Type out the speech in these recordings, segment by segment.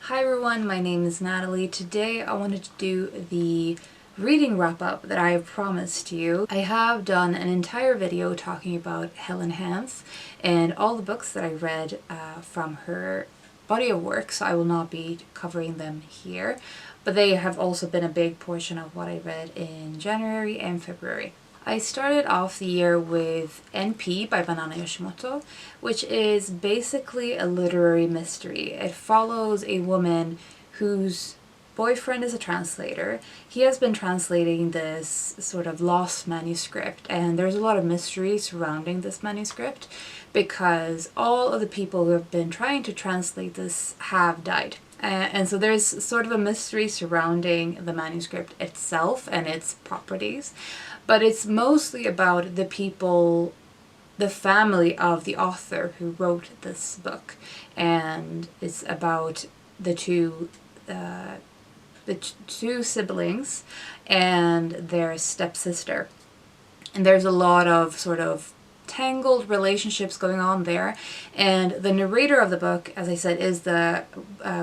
Hi everyone, my name is Natalie. Today I wanted to do the reading wrap-up that I have promised you. I have done an entire video talking about Helene Hanff and all the books that I read from her body of work, so I will not be covering them here, but they have also been a big portion of what I read in January and February. I started off the year with NP by Yoshimoto, which is basically a literary mystery. It follows a woman whose boyfriend is a translator. He has been translating this sort of lost manuscript, and there's a lot of mystery surrounding this manuscript because all of the people who have been trying to translate this have died. And so there's sort of a mystery surrounding the manuscript itself and its properties, but it's mostly about the people, the family of the author who wrote this book, and it's about the two siblings and their stepsister. And there's a lot of sort of tangled relationships going on there, and the narrator of the book, as I said, is the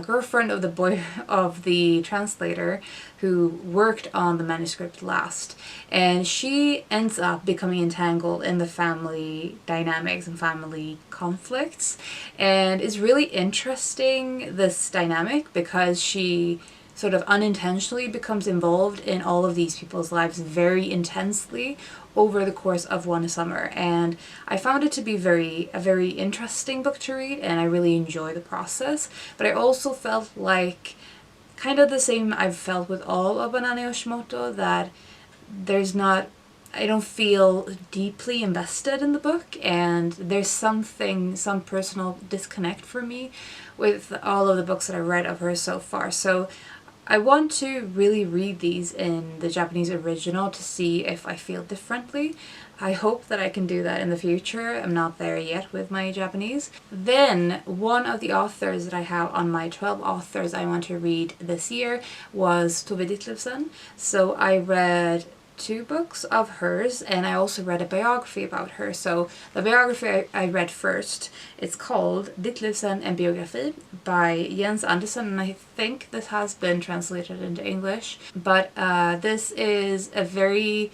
girlfriend of the translator who worked on the manuscript last, and she ends up becoming entangled in the family dynamics and family conflicts, and it's really interesting, this dynamic, because she sort of unintentionally becomes involved in all of these people's lives very intensely over the course of one summer, and I found it to be a very interesting book to read, and I really enjoy the process. But I also felt like kind of the same I've felt with all of Yoshimoto, that I don't feel deeply invested in the book, and there's some personal disconnect for me with all of the books that I've read of her so far. So I want to really read these in the Japanese original to see if I feel differently. I hope that I can do that in the future. I'm not there yet with my Japanese. Then one of the authors that I have on my 12 authors I want to read this year was Tove Ditlevsen. So I read 2 books of hers, and I also read a biography about her. So the biography I read first, it's called Ditlevsen and bibliography by Andersen, and I think this has been translated into English, but this is a very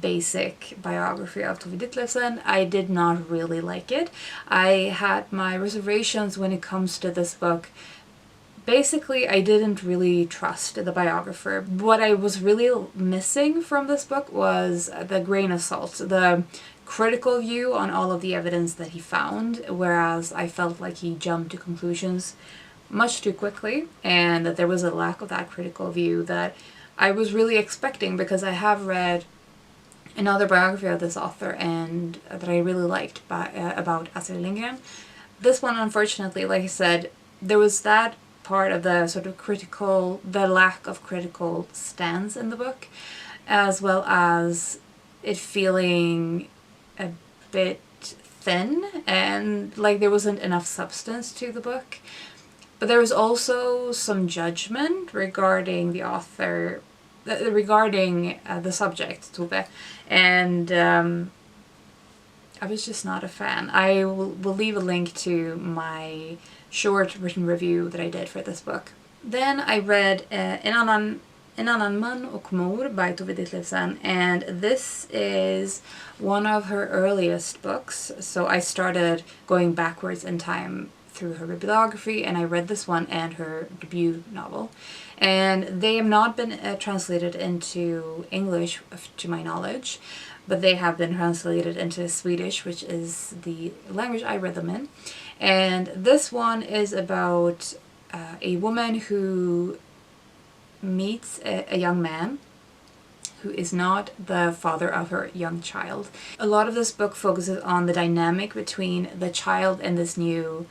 basic biography of Tove Ditlevsen. I did not really like it. I had my reservations when it comes to this book. Basically, I didn't really trust the biographer. What I was really missing from this book was the grain of salt, the critical view on all of the evidence that he found, whereas I felt like he jumped to conclusions much too quickly, and that there was a lack of that critical view that I was really expecting, because I have read another biography of this author and that I really liked about Astrid Lindgren. This one, unfortunately, like I said, there was that part of the sort of the lack of critical stance in the book, as well as it feeling a bit thin and like there wasn't enough substance to the book. But there was also some judgment regarding the author, regarding the subject, Tove, and I was just not a fan. I will leave a link to my short written review that I did for this book. Then I read En annan man och mor by Tove Ditlevsen, and this is one of her earliest books. So I started going backwards in time through her bibliography, and I read this one and her debut novel. And they have not been translated into English, to my knowledge, but they have been translated into Swedish, which is the language I read them in. And this one is about a woman who meets a young man who is not the father of her young child. A lot of this book focuses on the dynamic between the child and this new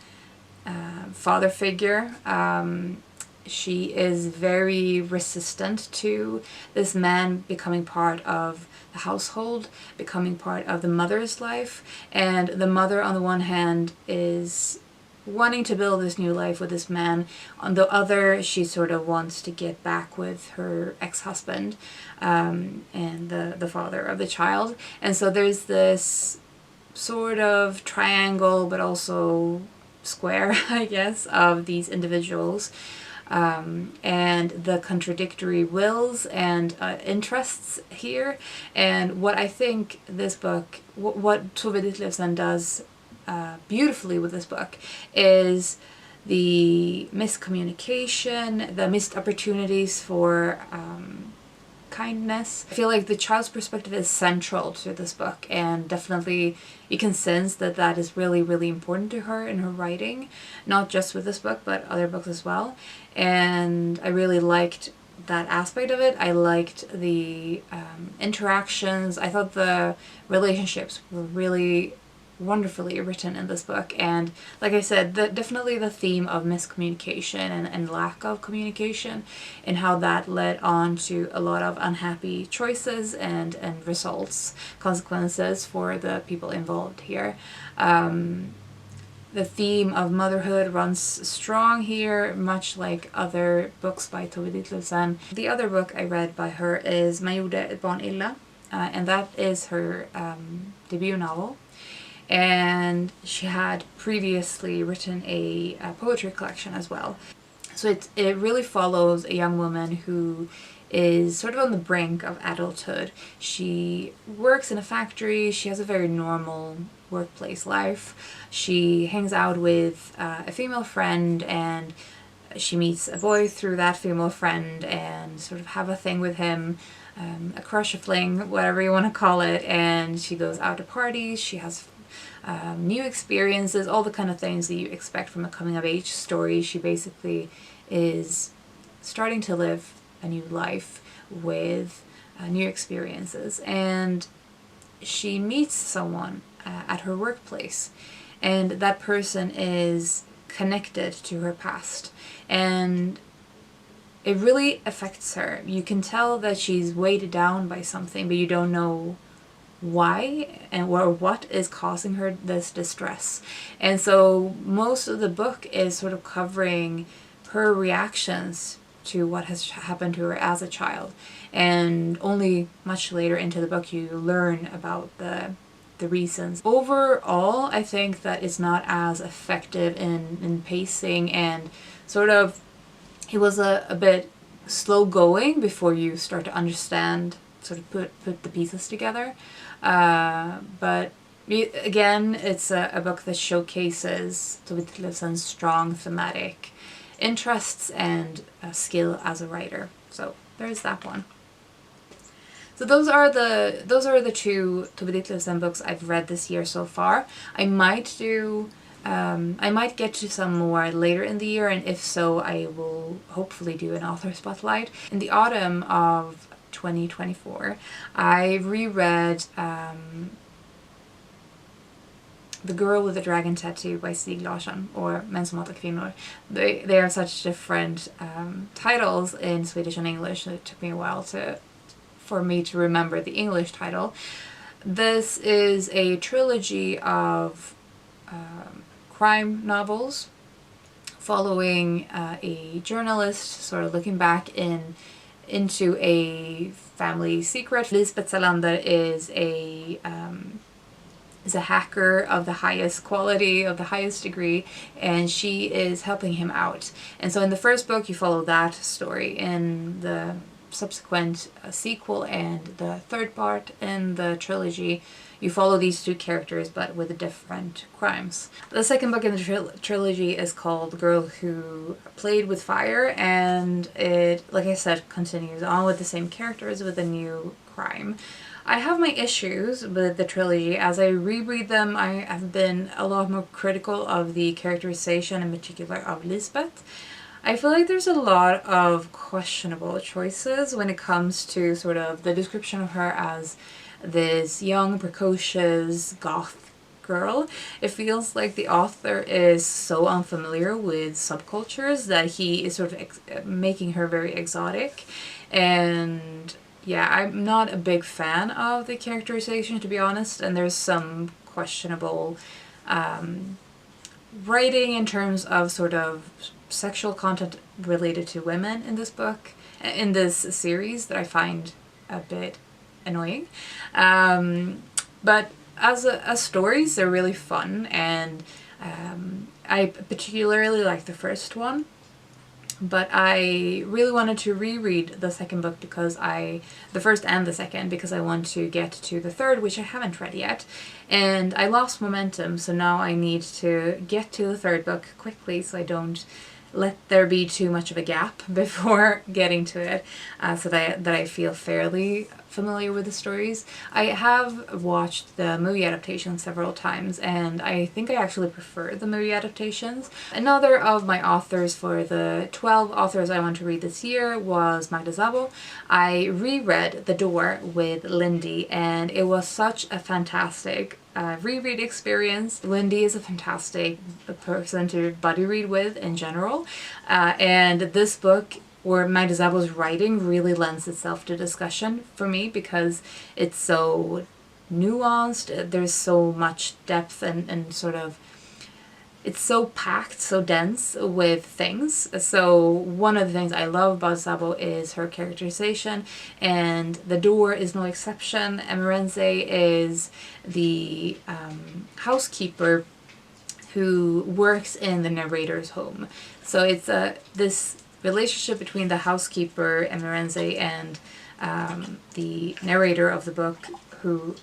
father figure. She is very resistant to this man becoming part of the household, becoming part of the mother's life, and the mother on the one hand is wanting to build this new life with this man. On the other, she sort of wants to get back with her ex-husband and the father of the child. And so there's this sort of triangle but also square, I guess, of these individuals and the contradictory wills and interests here. And what I think this book, what Tove Ditlevsen does beautifully with this book, is the miscommunication, the missed opportunities for kindness. I feel like the child's perspective is central to this book, and definitely you can sense that that is really, really important to her in her writing, not just with this book, but other books as well. And I really liked that aspect of it. I liked the interactions. I thought the relationships were really wonderfully written in this book, and like I said, definitely the theme of miscommunication and lack of communication, and how that led on to a lot of unhappy choices and results, consequences for the people involved here. The theme of motherhood runs strong here, much like other books by Tove Ditlevsen. The other book I read by her is Man gjorde ett barn illa, and that is her debut novel. And she had previously written a poetry collection as well. So it really follows a young woman who is sort of on the brink of adulthood. She works in a factory, she has a very normal workplace life. She hangs out with a female friend, and she meets a boy through that female friend and sort of have a thing with him, a crush, a fling, whatever you want to call it. And she goes out to parties, she has new experiences, all the kind of things that you expect from a coming-of-age story. She basically is starting to live a new life with new experiences, and she meets someone at her workplace, and that person is connected to her past, and it really affects her. You can tell that she's weighed down by something, but you don't know why and what is causing her this distress. And so most of the book is sort of covering her reactions to what has happened to her as a child, and only much later into the book you learn about the reasons. Overall, I think that it's not as effective in pacing, and sort of it was a bit slow going before you start to understand, sort of put the pieces together. But again, it's a book that showcases Tove Ditlevsen's strong thematic interests and skill as a writer. So there's that one. So those are the two Tove Ditlevsen books I've read this year so far. I might get to some more later in the year, and if so, I will hopefully do an author spotlight. In the autumn of 2024, I reread The Girl with the Dragon Tattoo by Stieg Larsson, or Män som hatar kvinnor. They are such different titles in Swedish and English, so it took me a while for me to remember the English title. This is a trilogy of crime novels following a journalist sort of looking back into a family secret. Lisbeth Salander is a hacker of the highest quality, of the highest degree, and she is helping him out. And so in the first book you follow that story. In the subsequent sequel and the third part in the trilogy, you follow these two characters but with different crimes. The second book in the trilogy is called The Girl Who Played with Fire, and it, like I said, continues on with the same characters with a new crime. I have my issues with the trilogy. As I reread them, I have been a lot more critical of the characterization, in particular of Lisbeth. I feel like there's a lot of questionable choices when it comes to sort of the description of her as this young, precocious goth girl. It feels like the author is so unfamiliar with subcultures that he is sort of making her very exotic. And yeah, I'm not a big fan of the characterization, to be honest, and there's some questionable writing in terms of sort of sexual content related to women in this book, in this series, that I find a bit annoying. But as stories, they're really fun, and I particularly like the first one. But I really wanted to reread the second book because the first and the second, because I want to get to the third, which I haven't read yet. And I lost momentum, so now I need to get to the third book quickly so I don't let there be too much of a gap before getting to it, so that I feel fairly familiar with the stories. I have watched the movie adaptation several times, and I think I actually prefer the movie adaptations. Another of my authors for the 12 authors I want to read this year was Magda Szabo. I reread The Door with Lindy, and it was such a fantastic reread experience. Lindy is a fantastic person to buddy read with in general, and this book, or Magda Szabo's writing, really lends itself to discussion for me because it's so nuanced. There's so much depth and sort of, it's so packed, so dense with things. So one of the things I love about Szabo is her characterization, and The Door is no exception. Emerenze is the housekeeper who works in the narrator's home. So it's this relationship between the housekeeper, Emerenze, and the narrator of the book, who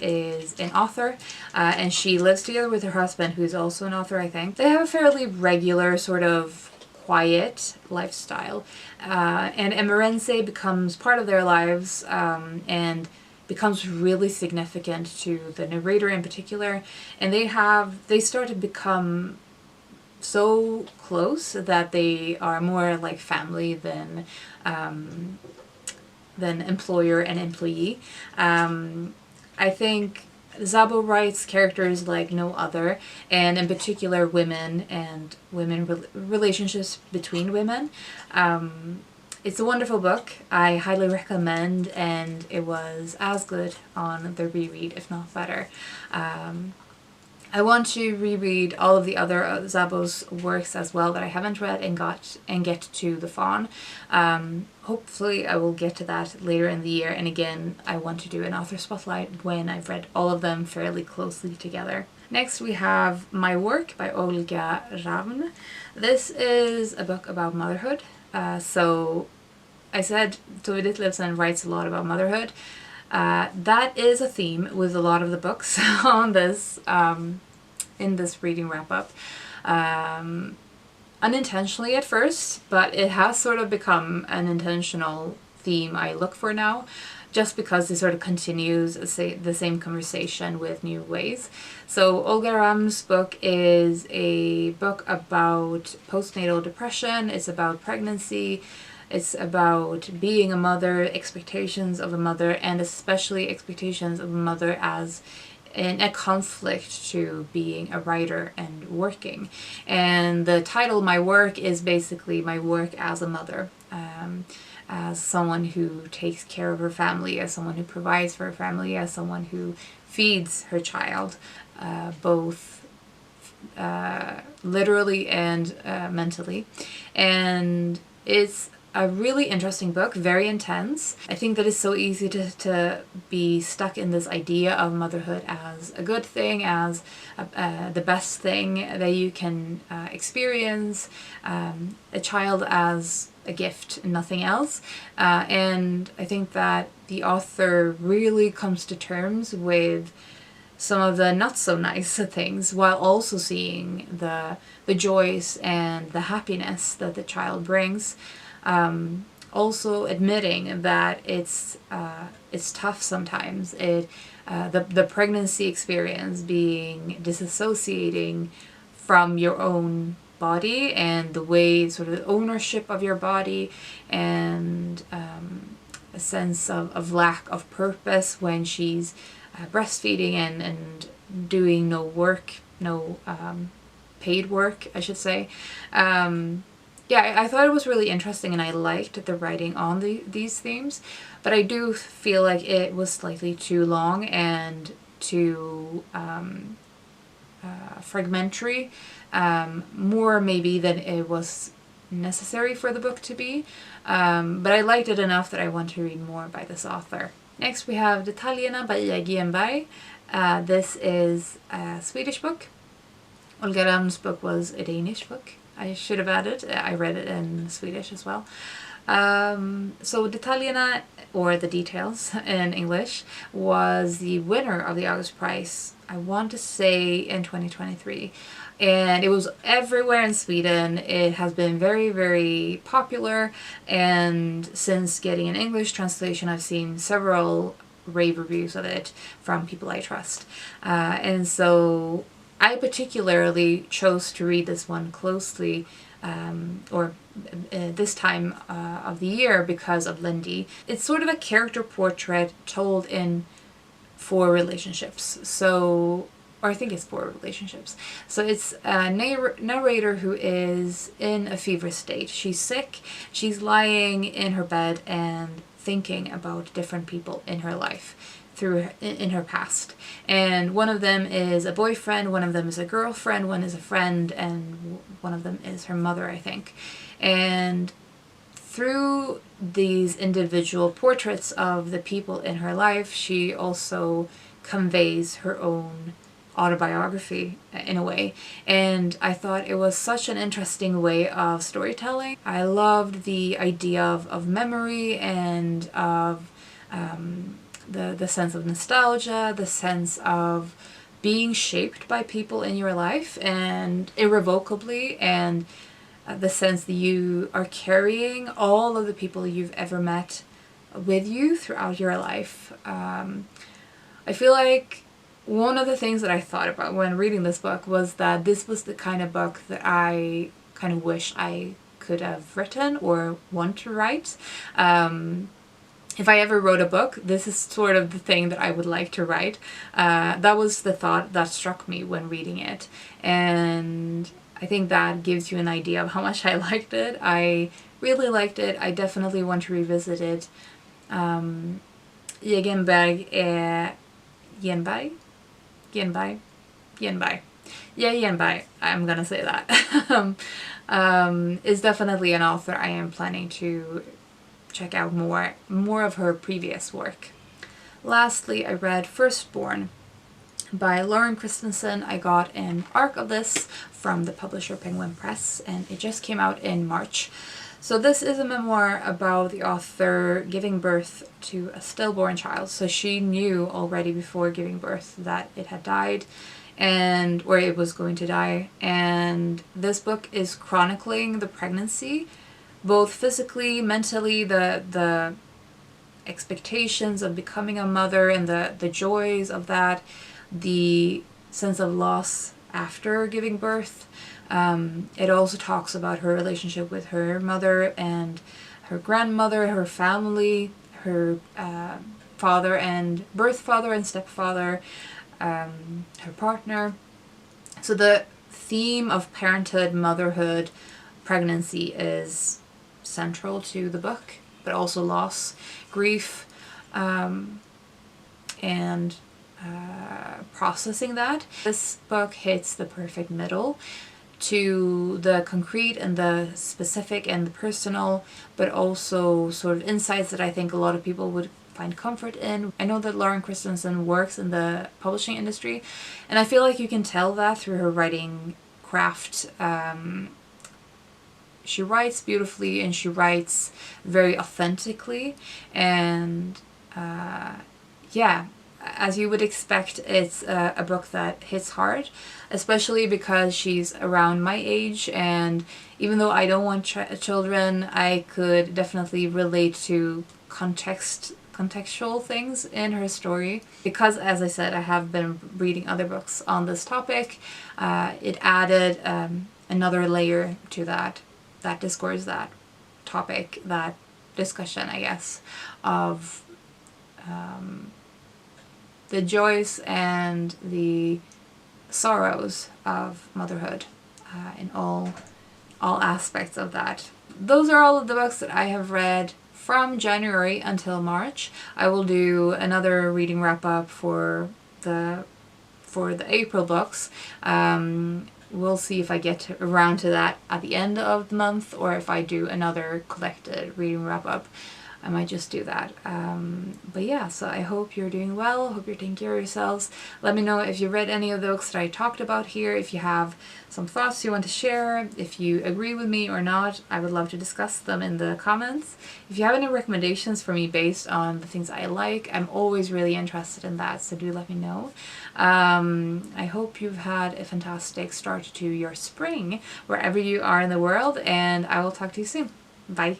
is an author, and she lives together with her husband, who's also an author, I think. They have a fairly regular, sort of quiet lifestyle, and Emerenze becomes part of their lives, and becomes really significant to the narrator in particular, and they start to become so close that they are more like family than employer and employee. I think Szabo writes characters like no other, and in particular women and relationships between women. It's a wonderful book. I highly recommend, and it was as good on the reread, if not better. I want to reread all of the other Szabo's works as well that I haven't read and get to the Faun. Hopefully I will get to that later in the year, and again I want to do an author spotlight when I've read all of them fairly closely together. Next we have My Work by Olga Ravn. This is a book about motherhood. So I said Tove Ditlevsen writes a lot about motherhood. That is a theme with a lot of the books on this in this reading wrap-up. Unintentionally at first, but it has sort of become an intentional theme I look for now, just because it sort of continues the same conversation with new ways. So Olga Ravn's book is a book about postnatal depression. It's about pregnancy. It's about being a mother, expectations of a mother, and especially expectations of a mother as in a conflict to being a writer and working. And the title, My Work, is basically my work as a mother, as someone who takes care of her family, as someone who provides for her family, as someone who feeds her child, both literally and mentally. And it's a really interesting book, very intense. I think that it's so easy to be stuck in this idea of motherhood as a good thing, as the best thing that you can experience, a child as a gift, nothing else. And I think that the author really comes to terms with some of the not so nice things, while also seeing the joys and the happiness that the child brings. Also admitting that it's tough sometimes. The pregnancy experience being disassociating from your own body and the way sort of ownership of your body, and a sense of lack of purpose when she's breastfeeding and doing no work, no paid work, I should say. Yeah, I thought it was really interesting, and I liked the writing on these themes, but I do feel like it was slightly too long and too fragmentary, more maybe than it was necessary for the book to be, but I liked it enough that I want to read more by this author. Next we have Detaljerna by Genberg. This is a Swedish book. Olga Ravn's book was a Danish book. I should have added. I read it in Swedish as well. So Detaljerna, or The Details in English, was the winner of the August Prize, I want to say in 2023. And it was everywhere in Sweden. It has been very, very popular. And since getting an English translation, I've seen several rave reviews of it from people I trust. And so I particularly chose to read this one closely, this time of the year, because of Lindy. It's sort of a character portrait told in 4 relationships. So, or I think it's 4 relationships. So it's a narrator who is in a fever state. She's sick. She's lying in her bed and thinking about different people in her life in her past. And one of them is a boyfriend, one of them is a girlfriend, one is a friend, and one of them is her mother, I think. And through these individual portraits of the people in her life, she also conveys her own autobiography in a way. And I thought it was such an interesting way of storytelling. I loved the idea of memory and of the sense of nostalgia, the sense of being shaped by people in your life and irrevocably, and the sense that you are carrying all of the people you've ever met with you throughout your life. I feel like one of the things that I thought about when reading this book was that this was the kind of book that I kind of wish I could have written or want to write. If I ever wrote a book, this is sort of the thing that I would like to write. That was the thought that struck me when reading it. And I think that gives you an idea of how much I liked it. I really liked it. I definitely want to revisit it. Genberg, I'm gonna say that. Is definitely an author I am planning to check out more of her previous work. Lastly, I read Firstborn by Christensen. I got an ARC of this from the publisher Penguin Press, and it just came out in March. So this is a memoir about the author giving birth to a stillborn child. So she knew already before giving birth that it had died, or it was going to die. And this book is chronicling the pregnancy, both physically, mentally, the expectations of becoming a mother and the joys of that, the sense of loss after giving birth. It also talks about her relationship with her mother and her grandmother, her family, her birth father and stepfather, her partner. So the theme of parenthood, motherhood, pregnancy is central to the book, but also loss, grief, and processing that. This book hits the perfect middle to the concrete and the specific and the personal, but also sort of insights that I think a lot of people would find comfort in. I know that Christensen works in the publishing industry, and I feel like you can tell that through her writing craft. She writes beautifully and she writes very authentically, and yeah, as you would expect, it's a book that hits hard, especially because she's around my age, and even though I don't want children, I could definitely relate to contextual things in her story. Because, as I said, I have been reading other books on this topic, it added another layer to that discourse, that topic, that discussion, I guess, of the joys and the sorrows of motherhood in all aspects of that. Those are all of the books that I have read from January until March. I will do another reading wrap up for the April books. We'll see if I get around to that at the end of the month, or if I do another collected reading wrap up. I might just do that. But yeah, so I hope you're doing well. Hope you're taking care of yourselves. Let me know if you read any of the books that I talked about here, if you have some thoughts you want to share, if you agree with me or not. I would love to discuss them in the comments. If you have any recommendations for me based on the things I like, I'm always really interested in that, so do let me know. I hope you've had a fantastic start to your spring, wherever you are in the world, and I will talk to you soon. Bye.